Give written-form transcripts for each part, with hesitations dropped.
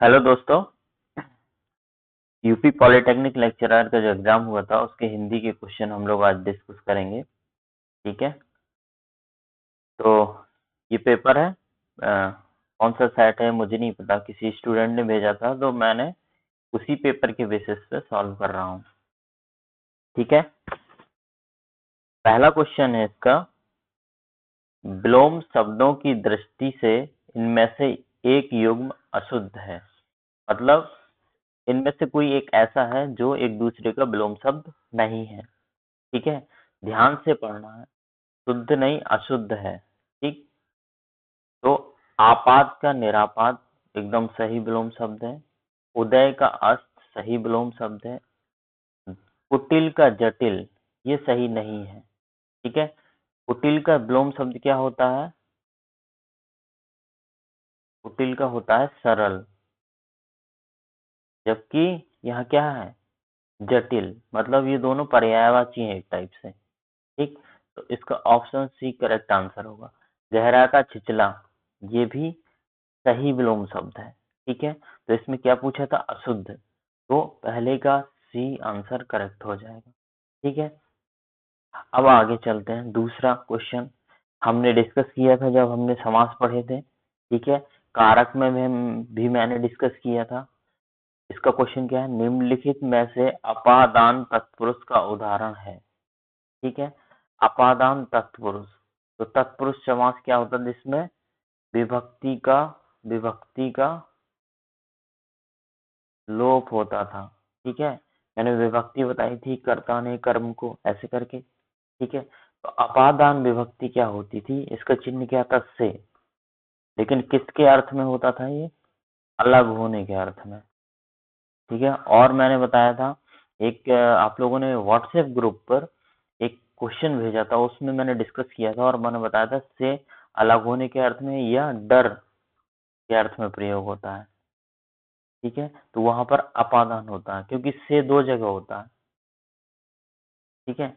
Hello दोस्तों। UP polytechnic lecturer का जो एग्जाम हुआ था उसके हिंदी के क्वेश्चन हम लोग आज डिस्कस करेंगे। ठीक है, तो ये पेपर है कौन सा सेट है मुझे नहीं पता, किसी स्टूडेंट ने भेजा था तो मैंने उसी पेपर के बेसिस पे सॉल्व कर रहा हूँ। ठीक है, पहला क्वेश्चन है इसका, विलोम शब्दों की दृष्टि से इनमें से एक युग्म अशुद्ध है। मतलब इनमें से कोई एक ऐसा है जो एक दूसरे का विलोम शब्द नहीं है। ठीक है, ध्यान से पढ़ना है, शुद्ध नहीं अशुद्ध है। ठीक, तो आपात का निरापात एकदम सही विलोम शब्द है। उदय का अस्त सही विलोम शब्द है। कुटिल का जटिल ये सही नहीं है। ठीक है, कुटिल का विलोम शब्द क्या होता है? कुटिल का होता है सरल, जबकि यहाँ क्या है? जटिल। मतलब ये दोनों पर्यायवाची हैं एक टाइप से। ठीक, तो इसका ऑप्शन सी करेक्ट आंसर होगा। गहरा का छिचला ये भी सही विलोम शब्द है। ठीक है, तो इसमें क्या पूछा था? अशुद्ध, तो पहले का सी आंसर करेक्ट हो जाएगा। ठीक है, अब आगे चलते हैं। दूसरा क्वेश्चन हमने डिस्कस किया था जब हमने समास पढ़े थे। ठीक है, कारक में भी मैंने डिस्कस किया था। इसका क्वेश्चन क्या है? निम्नलिखित में से अपादान तत्पुरुष का उदाहरण है। ठीक है, अपादान तत्पुरुष, तो तत्पुरुष समास क्या होता है? जिसमें विभक्ति का लोप होता था। ठीक है, मैंने विभक्ति बताई थी, कर्ता ने कर्म को ऐसे करके। ठीक है, तो अपादान विभक्ति क्या होती थी? इसका चिन्ह क्या था? से। लेकिन किसके अर्थ में होता था ये? अलग होने के अर्थ में। ठीक है, और मैंने बताया था एक आप लोगों ने व्हाट्सएप ग्रुप पर एक क्वेश्चन भेजा था, उसमें मैंने डिस्कस किया था और मैंने बताया था से अलग होने के अर्थ में या डर के अर्थ में प्रयोग होता है। ठीक है, तो वहां पर अपादान होता है क्योंकि से दो जगह होता है। ठीक है,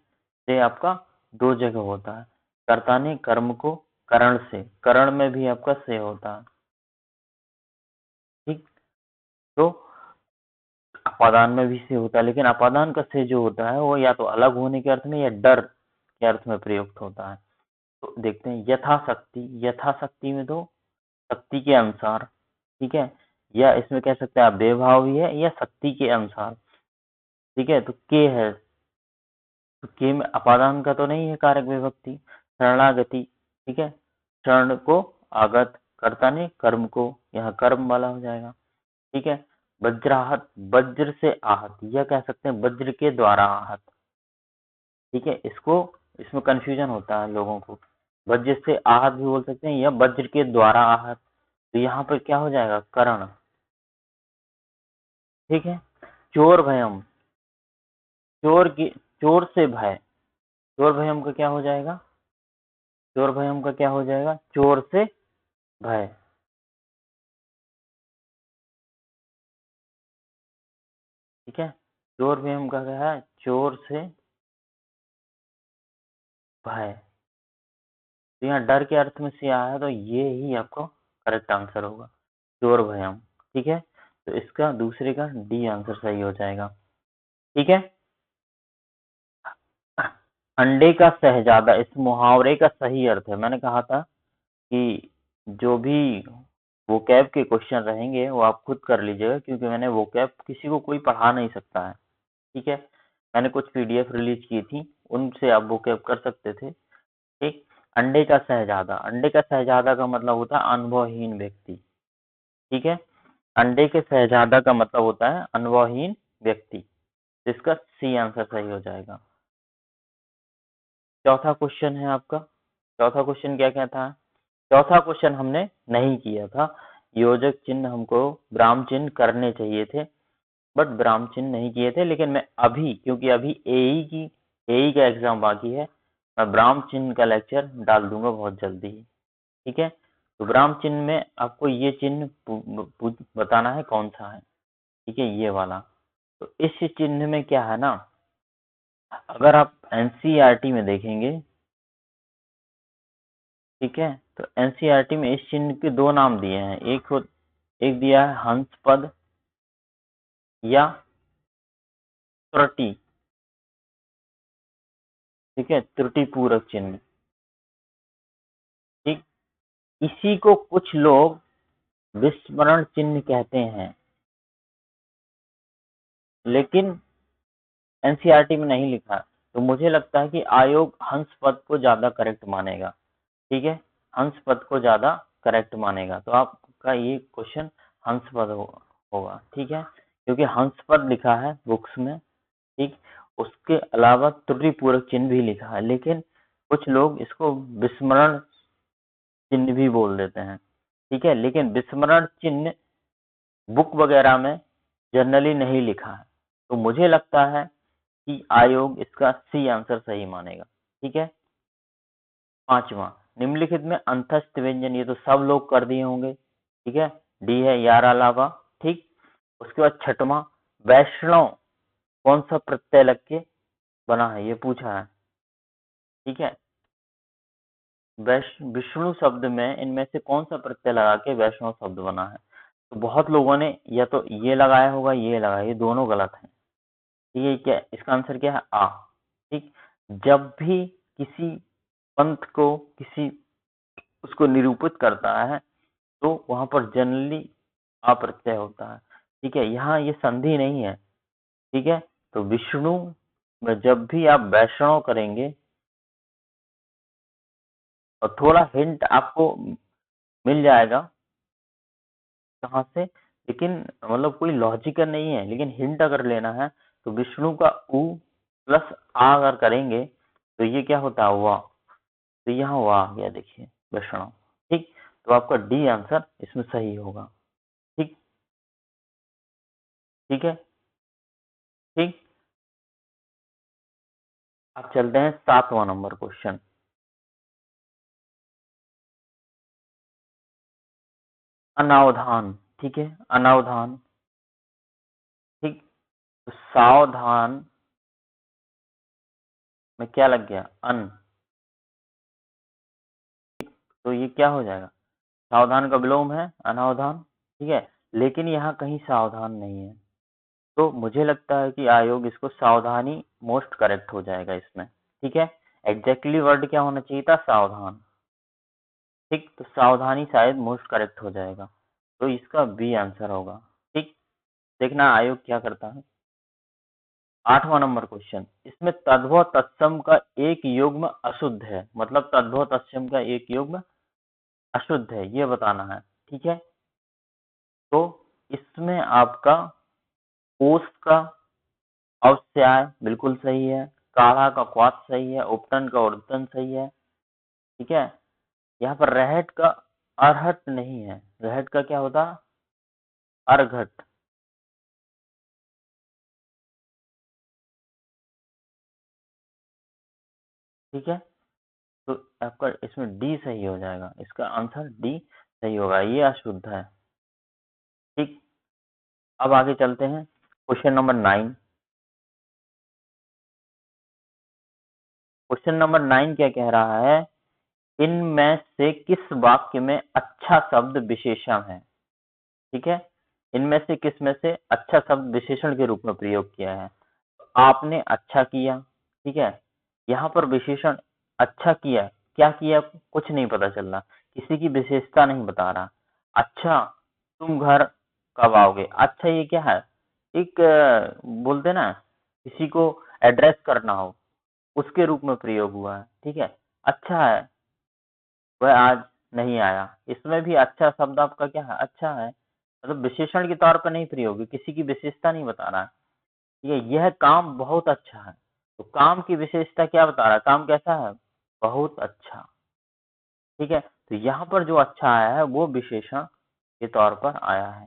से आपका दो जगह होता है। कर्ता ने कर्म को करण से, करण में भी आपका से होता है। ठीक, तो अपादान में भी से होता है, लेकिन अपादान का से जो होता है वो या तो अलग होने के अर्थ में या डर के अर्थ में प्रयुक्त होता है। तो देखते हैं, यथाशक्ति, यथाशक्ति में तो शक्ति के अनुसार। ठीक है, या इसमें कह सकते हैं आप बेभावी है या शक्ति के अनुसार। ठीक है, तो के है, तो के में अपादान का तो नहीं है कारक विभक्ति। शरणागति, ठीक है, शरण को आगत, कर्ता ने कर्म को, यहाँ कर्म वाला हो जाएगा। ठीक है, वज्राहत, वज्र से आहत, यह कह सकते हैं वज्र के द्वारा आहत। ठीक है, इसमें कंफ्यूजन होता है लोगों को, वज्र से आहत भी बोल सकते हैं या वज्र के द्वारा आहत। तो यहाँ पर क्या हो जाएगा? करण। ठीक है, चोर भयम, चोर से भय, चोर भयम का क्या हो जाएगा? चोर भयम का क्या हो जाएगा? चोर से भय। ठीक है, चोर भयम का क्या है? चोर से भय। तो यहाँ डर के अर्थ में से आया है, तो ये ही आपको करेक्ट आंसर होगा, चोर भयम। ठीक है, तो इसका दूसरे का डी आंसर सही हो जाएगा। ठीक है, अंडे का शहजादा, इस मुहावरे का सही अर्थ है। मैंने कहा था कि जो भी वोकैब के क्वेश्चन रहेंगे वो आप खुद कर लीजिएगा, क्योंकि मैंने वोकैब किसी को कोई पढ़ा नहीं सकता है। ठीक है, मैंने कुछ पीडीएफ रिलीज की थी, उनसे आप वोकैब कर सकते थे। ठीक, अंडे का शहजादा, अंडे का शहजादा का मतलब होता है अनुभवहीन व्यक्ति। ठीक है, अंडे के शहजादा का मतलब होता है अनुभवहीन व्यक्ति। इसका सी आंसर सही हो जाएगा। चौथा क्वेश्चन है आपका, चौथा क्वेश्चन क्या कहता है? चौथा क्वेश्चन हमने नहीं किया था। योजक चिन्ह हमको विराम चिन्ह करने चाहिए थे, बट विराम चिन्ह नहीं किए थे। लेकिन मैं अभी, क्योंकि अभी एई का एग्जाम बाकी है, मैं विराम चिन्ह का लेक्चर डाल दूंगा बहुत जल्दी ही। ठीक है, तो विराम चिन्ह में आपको ये चिन्ह बताना है कौन सा है। ठीक है, ये वाला। तो इस चिन्ह में क्या है ना, अगर आप एनसीईआरटी में देखेंगे, ठीक है, तो एनसीईआरटी में इस चिन्ह के दो नाम दिए हैं। एक दिया है हंस पद या त्रुटि, ठीक है, त्रुटि पूरक चिन्ह, ठीक। इसी को कुछ लोग विस्मरण चिन्ह कहते हैं, लेकिन एनसीईआरटी में नहीं लिखा। तो मुझे लगता है कि आयोग हंस पद को ज्यादा करेक्ट मानेगा, ठीक है, हंस पद को ज्यादा करेक्ट मानेगा। तो आपका ये क्वेश्चन हंस पद होगा, ठीक है, क्योंकि हंस पद लिखा है बुक्स में, ठीक। उसके अलावा त्रुटि पूरक चिन्ह भी लिखा है, लेकिन कुछ लोग इसको विस्मरण चिन्ह भी बोल देते हैं, ठीक है, लेकिन विस्मरण चिन्ह बुक वगैरह में जनरली नहीं लिखा है। तो मुझे लगता है कि आयोग इसका सी आंसर सही मानेगा, ठीक है। पांचवा, निम्नलिखित में अंतस्थ व्यंजन, ये तो सब लोग कर दिए होंगे, ठीक है, डी है यार अलावा, ठीक। उसके बाद छठवां, वैष्णव कौन सा प्रत्यय लग के बना है, ये पूछा है, ठीक है। विष्णु शब्द में इनमें से कौन सा प्रत्यय लगा के वैष्णव शब्द बना है। तो बहुत लोगों ने या तो ये लगाया होगा, ये लगाया, ये दोनों गलत है, ठीक है। क्या इसका आंसर क्या है, आ, ठीक। जब भी किसी पंथ को किसी उसको निरूपित करता है तो वहां पर जनरली आ प्रत्यय होता है, ठीक है, यहाँ ये संधि नहीं है, ठीक है। तो विष्णु में जब भी आप वैष्णव करेंगे, और थोड़ा हिंट आपको मिल जाएगा कहाँ से, लेकिन मतलब कोई लॉजिकल नहीं है, लेकिन हिंट अगर लेना है तो विष्णु का उ प्लस आ अगर करेंगे तो ये क्या होता है, वाह। तो यहाँ वाह आ गया, देखिए वैष्णव, ठीक। तो आपका डी आंसर इसमें सही होगा, ठीक, ठीक है, ठीक। अब चलते हैं 7वां नंबर क्वेश्चन। अनावधान, ठीक है, अनावधान, ठीक। तो सावधान में क्या लग गया, अन, तो ये क्या हो जाएगा, सावधान का विलोम है अनावधान, ठीक है, लेकिन यहाँ कहीं सावधान नहीं है। तो मुझे लगता है कि आयोग इसको सावधानी मोस्ट करेक्ट हो जाएगा इसमें, ठीक है। एग्जैक्टली वर्ड क्या होना चाहिए था, सावधान, ठीक। तो सावधानी शायद मोस्ट करेक्ट हो जाएगा, तो इसका बी आंसर होगा, ठीक। देखना आयोग क्या करता है। 8वां नंबर क्वेश्चन, इसमें तद्भव तत्सम का एक युग्म अशुद्ध है, मतलब तद्भव तत्सम का एक युग्म अशुद्ध है, ये बताना है, ठीक है। तो इसमें आपका ओस का अवस्याय बिल्कुल सही है, काढ़ा का क्वाथ सही है, उपटन का उर्तन सही है, ठीक है। यहाँ पर रहट का अरहट नहीं है, रहट का क्या होता, अरघट, ठीक है। तो आपका इसमें डी सही हो जाएगा, इसका आंसर डी सही होगा, ये अशुद्ध है, ठीक। अब आगे चलते हैं क्वेश्चन नंबर 9। क्वेश्चन नंबर 9 क्या कह रहा है, इनमें से किस वाक्य में अच्छा शब्द विशेषण है, ठीक है। इनमें से किस में से अच्छा शब्द विशेषण के रूप में प्रयोग किया है। आपने अच्छा किया, ठीक है, यहाँ पर विशेषण अच्छा किया, क्या किया कुछ नहीं पता चल रहा, किसी की विशेषता नहीं बता रहा। अच्छा तुम घर कब आओगे, अच्छा ये क्या है, एक बोलते ना किसी को एड्रेस करना हो, उसके रूप में प्रयोग हुआ है, ठीक है। अच्छा है वह आज नहीं आया, इसमें भी अच्छा शब्द आपका क्या है, अच्छा है, मतलब विशेषण के तौर पर नहीं प्रयोग है, किसी की विशेषता नहीं बता रहा है, यह काम बहुत अच्छा है। तो काम की विशेषता क्या बता रहा है, काम कैसा है, बहुत अच्छा, ठीक है। तो यहाँ पर जो अच्छा आया है वो विशेषण के तौर पर आया है,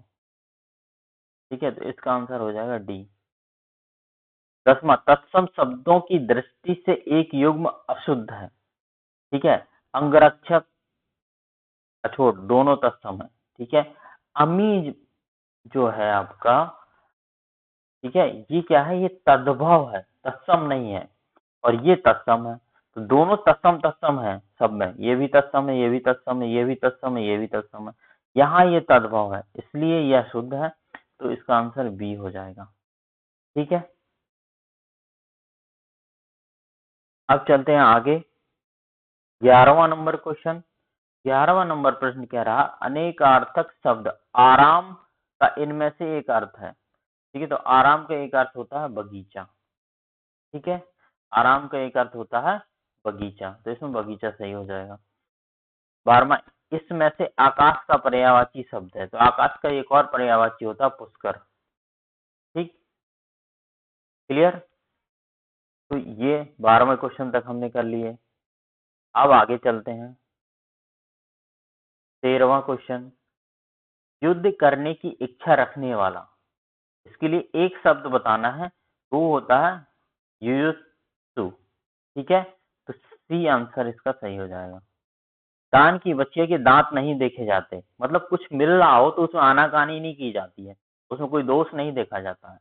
ठीक है। तो इसका आंसर हो जाएगा डी। 10वां, तत्सम शब्दों की दृष्टि से एक युग्म अशुद्ध है, ठीक है। अंगरक्षक अछोट दोनों तत्सम है, ठीक है। अमीज जो है आपका, ठीक है, ये क्या है, ये तद्भव है, तत्सम नहीं है, और ये तत्सम है। तो दोनों तत्सम तत्सम है सब में, ये भी तत्सम है, ये भी तत्सम है, ये भी तत्सम है, ये भी तत्सम है। यहाँ ये तद्भव है, इसलिए यह शुद्ध है, तो इसका आंसर बी हो जाएगा। ठीक है, अब चलते हैं आगे। 11वां नंबर क्वेश्चन। 11वां नंबर प्रश्न कह रहा, अनेकार्थक शब्द आराम का इनमें से एक अर्थ है। ठीक है, तो आराम का एक अर्थ होता है बगीचा। ठीक है, आराम का एक अर्थ होता है बगीचा, तो इसमें बगीचा सही हो जाएगा। 12वां, इसमें से आकाश का पर्यायवाची शब्द है, तो आकाश का एक और पर्यायवाची होता है पुष्कर। ठीक, क्लियर। तो ये 12वें क्वेश्चन तक हमने कर लिए। अब आगे चलते हैं। 13वां क्वेश्चन, युद्ध करने की इच्छा रखने वाला, इसके लिए एक शब्द बताना है, तो वो होता है युयुत्सु। ठीक है, तो सी आंसर इसका सही हो जाएगा। कान की बच्चे के दांत नहीं देखे जाते, मतलब कुछ मिल रहा हो तो उसमें आनाकानी नहीं की जाती है, उसमें कोई दोष नहीं देखा जाता है।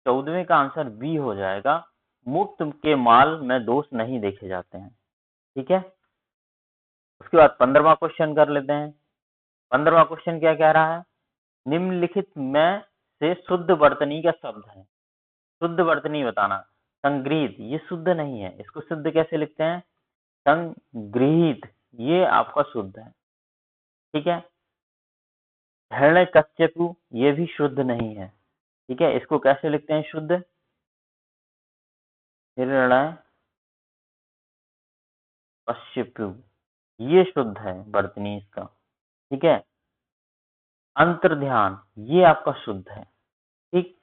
14वें का आंसर बी हो जाएगा, मुक्त के माल में दोष नहीं देखे जाते हैं। ठीक है, उसके बाद 15वां क्वेश्चन कर लेते हैं। 15वां क्वेश्चन क्या कह रहा है, निम्नलिखित में से शुद्ध वर्तनी का शब्द है। शुद्ध वर्तनी बताना। संग्रहित, ये शुद्ध नहीं है, इसको शुद्ध कैसे लिखते हैं, संग्रहित, ये आपका शुद्ध है। ठीक है, हिरण्यकश्यपु, ये भी शुद्ध नहीं है। ठीक है, इसको कैसे लिखते हैं शुद्ध, हिरण्यकश्यपु, ये शुद्ध है वर्तनी इसका। ठीक है, अंतर्ध्यान, ये आपका शुद्ध है। ठीक,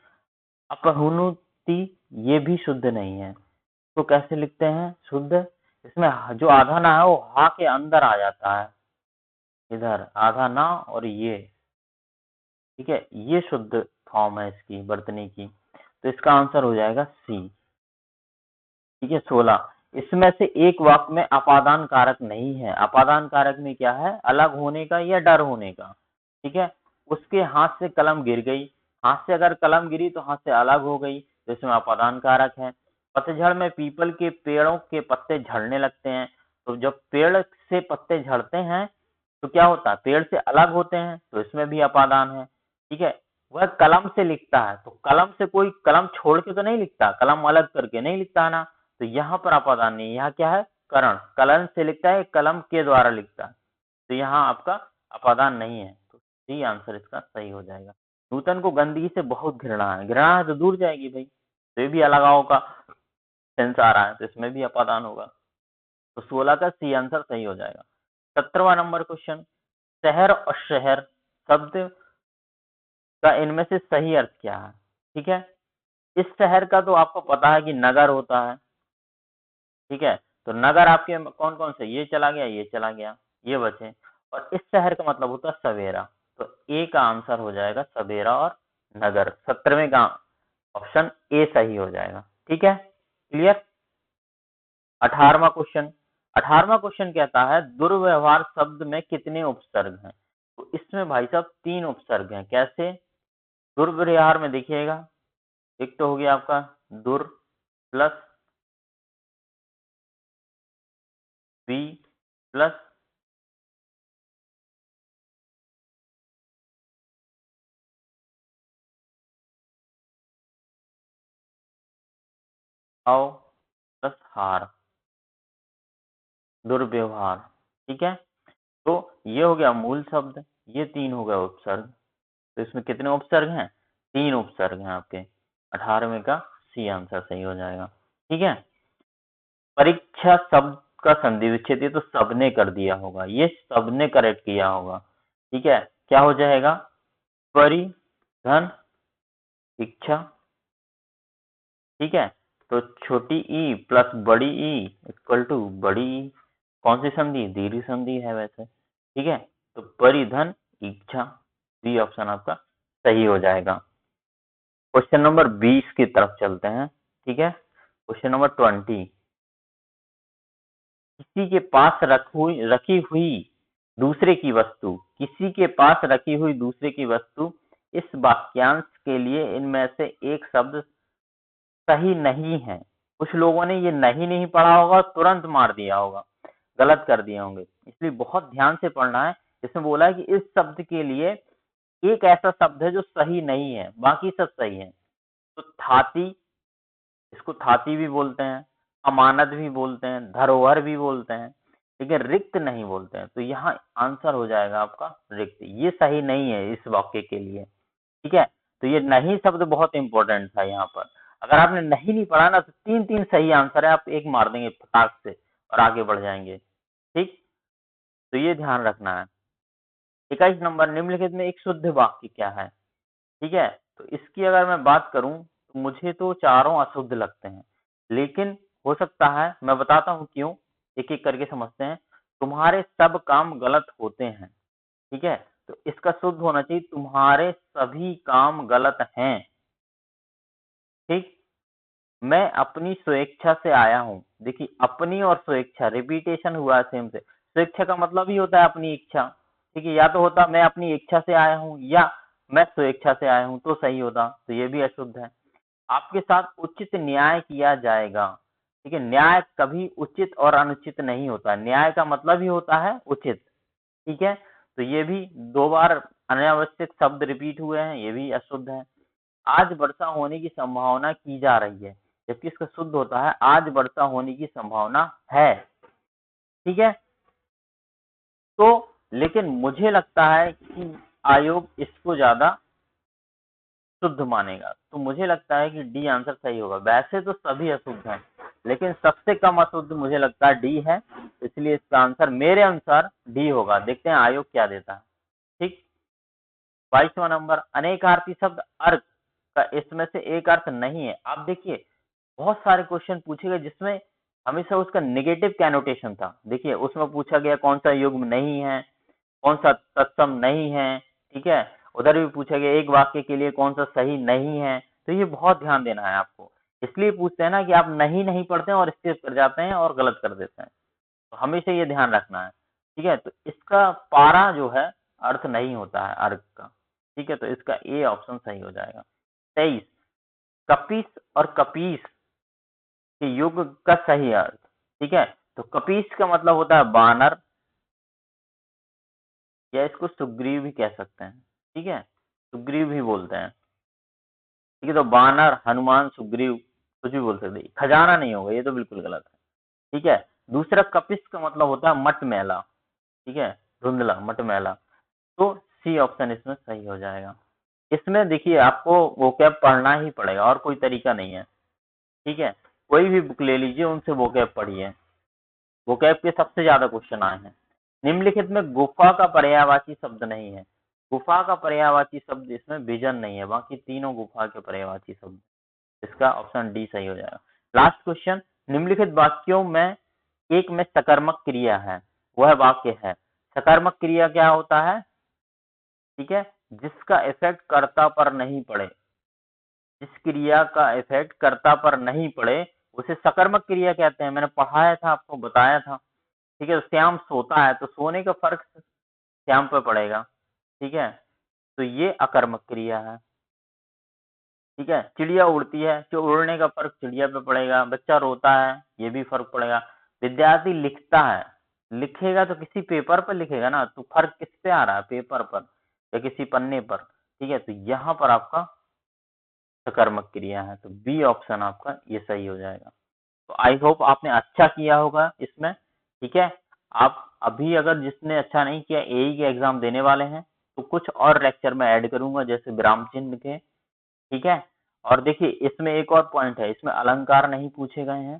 अपहुनुति, ये भी शुद्ध नहीं है, तो कैसे लिखते हैं शुद्ध, इसमें जो आधा ना है वो हा के अंदर आ जाता है, इधर आधा ना और ये। ठीक है, ये शुद्ध फॉर्म है इसकी वर्तनी की, तो इसका आंसर हो जाएगा सी। ठीक है, 16, इसमें से एक वाक्य में अपादान कारक नहीं है। अपादान कारक में क्या है, अलग होने का या डर होने का। ठीक है, उसके हाथ से कलम गिर गई, हाथ से अगर कलम गिरी तो हाथ से अलग हो गई, तो इसमें अपादान कारक है। पतझड़ में पीपल के पेड़ों के पत्ते झड़ने लगते हैं, तो जब पेड़ से पत्ते झड़ते हैं तो क्या होता है, पेड़ से अलग होते हैं, तो इसमें भी अपादान है। ठीक है, वह कलम से लिखता है, तो कलम से कोई कलम छोड़ के तो नहीं लिखता, कलम अलग करके नहीं लिखता ना, तो यहाँ पर अपादान नहीं, यहाँ क्या है, करण, कलम से लिखता है, कलम के द्वारा लिखता है, तो यहाँ आपका अपादान नहीं है, तो सी आंसर इसका सही हो जाएगा। नूतन को गंदगी से बहुत घृणा है, घृणा है तो दूर जाएगी भाई, तो ये भी अलगाव का सेंस आ रहा है, तो इसमें भी अपादान होगा, तो 16 का सी आंसर सही हो जाएगा। 17वां नंबर क्वेश्चन, शहर और शहर शब्द का इनमें से सही अर्थ क्या है। ठीक है, इस शहर का तो आपको पता है कि नगर होता है। ठीक है, तो नगर आपके कौन कौन से, ये चला गया, ये चला गया, ये बचे, और इस शहर का मतलब होता है सवेरा, तो ए का आंसर हो जाएगा सवेरा और नगर। 17वें का ऑप्शन ए सही हो जाएगा। ठीक है, क्लियर। 18वां क्वेश्चन। 18वां क्वेश्चन कहता है, दुर्व्यवहार शब्द में कितने उपसर्ग हैं, तो इसमें भाई साहब 3 उपसर्ग हैं। कैसे, दुर्व्यवहार में देखिएगा, एक तो हो गया आपका दुर प्लस वी प्लस आओ प्लस हार, दुर्व्यवहार। ठीक है, तो ये हो गया मूल शब्द, ये 3 हो गया उपसर्ग, तो इसमें कितने उपसर्ग हैं, 3 उपसर्ग हैं आपके। 18वें का सी आंसर सही हो जाएगा। ठीक है, परीक्षा शब्द का संधि विच्छेद, ये तो सबने कर दिया होगा, ये सबने करेक्ट किया होगा। ठीक है, क्या हो जाएगा, परिधन इच्छा। ठीक है, तो छोटी ई प्लस बड़ी ई इक्वल टू बड़ी ई, कौन सी संधि, दीर्घ संधि है वैसे। ठीक है, तो परिधन इच्छा, बी ऑप्शन आपका सही हो जाएगा। क्वेश्चन नंबर 20 की तरफ चलते हैं। ठीक है, क्वेश्चन नंबर 20, किसी के पास रखी हुई दूसरे की वस्तु, किसी के पास रखी हुई दूसरे की वस्तु, इस वाक्यांश के लिए इनमें से एक शब्द सही नहीं है। कुछ लोगों ने ये नहीं पढ़ा होगा, तुरंत मार दिया होगा, गलत कर दिए होंगे, इसलिए बहुत ध्यान से पढ़ना है। इसमें बोला है कि इस शब्द के लिए एक ऐसा शब्द है जो सही नहीं है, बाकी सब सही है। तो थाती, इसको थाती भी बोलते हैं, अमानत भी बोलते हैं, धरोहर भी बोलते हैं, लेकिन रिक्त नहीं बोलते हैं। तो यहाँ आंसर हो जाएगा आपका रिक्त, ये सही नहीं है इस वाक्य के लिए। ठीक है, तो ये नहीं शब्द बहुत इंपॉर्टेंट था यहाँ पर। अगर आपने नहीं पढ़ा ना तो तीन तीन सही आंसर है, आप एक मार देंगे फटाक से और आगे बढ़ जाएंगे। ठीक, तो ये ध्यान रखना है। 21 नंबर, निम्नलिखित में एक शुद्ध वाक्य क्या है? ठीक है, तो इसकी अगर मैं बात करूं तो मुझे तो चारों अशुद्ध लगते हैं, लेकिन हो सकता है, मैं बताता हूं क्यों, एक एक करके समझते हैं। तुम्हारे सब काम गलत होते हैं। ठीक है, तो इसका शुद्ध होना चाहिए तुम्हारे सभी काम गलत हैं। ठीक, मैं अपनी स्वेच्छा से आया हूं। देखिए, अपनी और स्वेच्छा रिपीटेशन हुआ है सेम से। स्वेच्छा का मतलब ही होता है अपनी इच्छा। ठीक है, या तो होता मैं अपनी इच्छा से आया हूं या मैं स्वेच्छा से आया हूं, तो सही होता। तो ये भी अशुद्ध है। आपके साथ उचित न्याय किया जाएगा। ठीक है, न्याय कभी उचित और अनुचित नहीं होता, न्याय का मतलब ही होता है उचित। ठीक है, तो ये भी दो बार अनावश्यक शब्द रिपीट हुए हैं, ये भी अशुद्ध है। आज वर्षा होने की संभावना की जा रही है, जबकि इसका शुद्ध होता है आज वर्षा होने की संभावना है। ठीक है, तो लेकिन मुझे लगता है कि आयोग इसको ज्यादा शुद्ध मानेगा, तो मुझे लगता है कि डी आंसर सही होगा। वैसे तो सभी अशुद्ध हैं, लेकिन सबसे कम अशुद्ध मुझे लगता है डी है, इसलिए इसका आंसर मेरे अनुसार डी होगा। देखते हैं आयोग क्या देता है। ठीक, 22वां नंबर, अनेकार्थी शब्द अर्क का इसमें से एक अर्थ नहीं है। आप देखिए, बहुत सारे क्वेश्चन पूछे गए जिसमें हमेशा उसका नेगेटिव कैनोटेशन था। देखिए, उसमें पूछा गया कौन सा युग्म नहीं है, कौन सा तत्सम नहीं है। ठीक है, उधर भी पूछा गया एक वाक्य के लिए कौन सा सही नहीं है। तो ये बहुत ध्यान देना है आपको। इसलिए पूछते हैं ना कि आप नहीं पढ़ते हैं और स्किप कर जाते हैं और गलत कर देते हैं, तो हमेशा ये ध्यान रखना है। ठीक है, तो इसका पारा जो है अर्थ नहीं होता है अर्घ का। ठीक है, तो इसका ए ऑप्शन सही हो जाएगा। 23, कपिस और कपीस के युग का सही अर्थ। ठीक है, तो कपीस का मतलब होता है बानर, या इसको सुग्रीव भी कह सकते हैं। ठीक है, सुग्रीव भी बोलते हैं। ठीक है, तो बानर, हनुमान, सुग्रीव, कुछ भी बोल सकते हैं। खजाना नहीं होगा, ये तो बिल्कुल गलत है। ठीक है, दूसरा कपिस का मतलब होता है मटमैला। ठीक है, धुंधला, मटमैला। तो सी ऑप्शन इसमें सही हो जाएगा। इसमें देखिए आपको वोकैब पढ़ना ही पड़ेगा और कोई तरीका नहीं है। ठीक है, कोई भी बुक ले लीजिए, उनसे वोकैब पढ़िए। वोकैब के सबसे ज्यादा क्वेश्चन आए हैं। निम्नलिखित में गुफा का पर्यायवाची शब्द नहीं है। गुफा का पर्यायवाची शब्द इसमें विजन नहीं है, बाकी तीनों गुफा के पर्यायवाची शब्द। इसका ऑप्शन डी सही हो जाएगा। लास्ट क्वेश्चन, निम्नलिखित वाक्यों में एक में सकर्मक क्रिया है, वह वाक्य है। सकर्मक क्रिया क्या होता है? ठीक है, जिसका इफेक्ट कर्ता पर नहीं पड़े, जिस क्रिया का इफेक्ट कर्ता पर नहीं पड़े उसे सकर्मक क्रिया कहते हैं। मैंने पढ़ाया था, आपको बताया था। ठीक है, तो श्याम सोता है तो सोने का फर्क श्याम पे पड़ेगा। ठीक है, तो ये अकर्मक क्रिया है। ठीक है, चिड़िया उड़ती है तो उड़ने का फर्क चिड़िया पे पड़ेगा। बच्चा रोता है, ये भी फर्क पड़ेगा। विद्यार्थी लिखता है, लिखेगा तो किसी पेपर पर लिखेगा ना, तो फर्क किस पे आ रहा है? पेपर पर या किसी पन्ने पर। ठीक है, तो यहाँ पर आपका सकर्मक क्रिया है, तो बी ऑप्शन आपका ये सही हो जाएगा। तो आई होप आपने अच्छा किया होगा इसमें। ठीक है, आप अभी अगर जिसने अच्छा नहीं किया, एई के एग्जाम देने वाले हैं, तो कुछ और लेक्चर में ऐड करूंगा, जैसे विराम चिन्ह के। ठीक है, और देखिए इसमें एक और पॉइंट है, इसमें अलंकार नहीं पूछे गए हैं।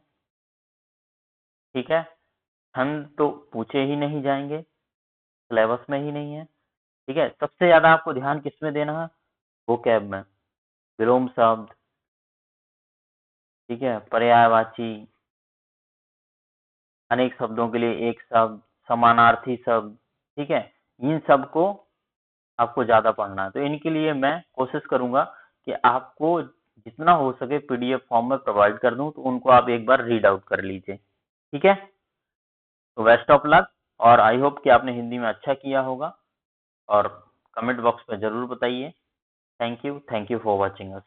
ठीक है, छंद तो पूछे ही नहीं जाएंगे, सिलेबस में ही नहीं है। ठीक है, सबसे ज्यादा आपको ध्यान किसमें देना है? वोकैब में, विलोम शब्द, ठीक है, पर्यायवाची, अनेक शब्दों के लिए एक शब्द, समानार्थी शब्द। ठीक है, इन सब को आपको ज्यादा पढ़ना है। तो इनके लिए मैं कोशिश करूंगा कि आपको जितना हो सके पीडीएफ फॉर्म में प्रोवाइड कर दूं, तो उनको आप एक बार रीड आउट कर लीजिए। ठीक है, तो बेस्ट ऑफ लक, और आई होप कि आपने हिंदी में अच्छा किया होगा, और कमेंट बॉक्स में जरूर बताइए। Thank you for watching us.